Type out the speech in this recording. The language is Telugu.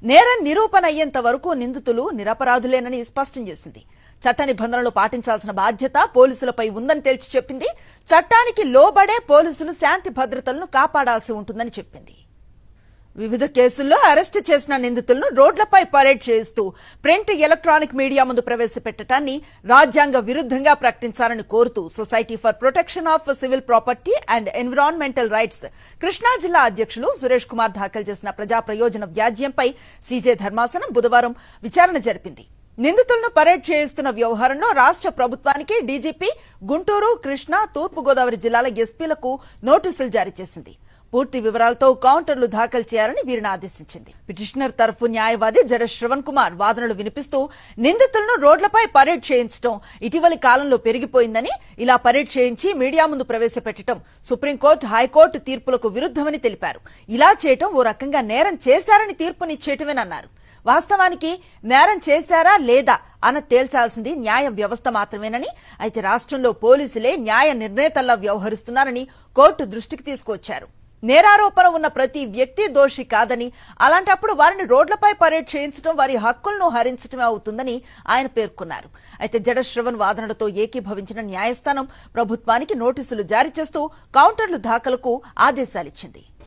నేరం నిరూపణ అయ్యేంత వరకు నిందితులు నిరపరాధులేనని స్పష్టం చేసింది. చట్ట నిబంధనలు పాటించాల్సిన బాధ్యత పోలీసులపై ఉందని తేల్చి చెప్పింది. చట్టానికి లోబడే పోలీసులు శాంతి భద్రతలను కాపాడాల్సి ఉంటుందని చెప్పింది. వివిధ కేసుల్లో అరెస్టు చేసిన నిందితులను రోడ్లపై పరేడ్ చేస్తూ ప్రింట్ ఎలక్ట్రానిక్ మీడియా ముందు ప్రవేశపెట్టడాన్ని రాజ్యాంగ విరుద్ధంగా ప్రకటించాలని కోరుతూ society for protection of civil property and environmental rights Krishna జిల్లా అధ్యక్షులు సురేష్ కుమార్ దాఖలు చేసిన ప్రజా ప్రయోజన వ్యాజ్యంపై సీజే ధర్మాసనం బుధవారం విచారణ జరిపింది. నిందితులను పరేడ్ చేయిస్తున్న వ్యవహారంలో రాష్ట్ర ప్రభుత్వానికి డీజీపీ, గుంటూరు, కృష్ణా, తూర్పుగోదావరి జిల్లాల ఎస్పీలకు నోటీసులు జారీ చేసింది. పూర్తి వివరాలతో కౌంటర్లు దాఖలు చేయాలని వీరిని ఆదేశించింది. పిటిషనర్ తరఫు న్యాయవాది జడ శ్రవణ్ కుమార్ వాదనలు వినిపిస్తూ నిందితులను రోడ్లపై పరేడ్ చేయించడం ఇటీవలి కాలంలో పెరిగిపోయిందని, ఇలా పరేడ్ చేయించి మీడియా ముందు ప్రవేశపెట్టడం సుప్రీంకోర్టు, హైకోర్టు తీర్పులకు విరుద్ధమని తెలిపారు. ఇలా చేయటం ఓ రకంగా నేరం చేశారని తీర్పునిచ్చేయటమేనన్నారు. వాస్తవానికి నేరం చేశారా లేదా అన్న తేల్చాల్సింది న్యాయ వ్యవస్థ మాత్రమేనని, అయితే రాష్ట్రంలో పోలీసులే న్యాయ నిర్ణేతల్లా వ్యవహరిస్తున్నారని కోర్టు దృష్టికి తీసుకొచ్చారు. నేరారోపణ ఉన్న ప్రతి వ్యక్తి దోషి కాదని, అలాంటప్పుడు వారిని రోడ్లపై పరేడ్ చేయించడం వారి హక్కులను హరించడమే అవుతుందని ఆయన పేర్కొన్నారు. అయితే జడ శ్రవణ్ వాదనలతో ఏకీభవించిన న్యాయస్థానం ప్రభుత్వానికి నోటీసులు జారీ చేస్తూ కౌంటర్లు దాఖలకు ఆదేశాలిచ్చింది.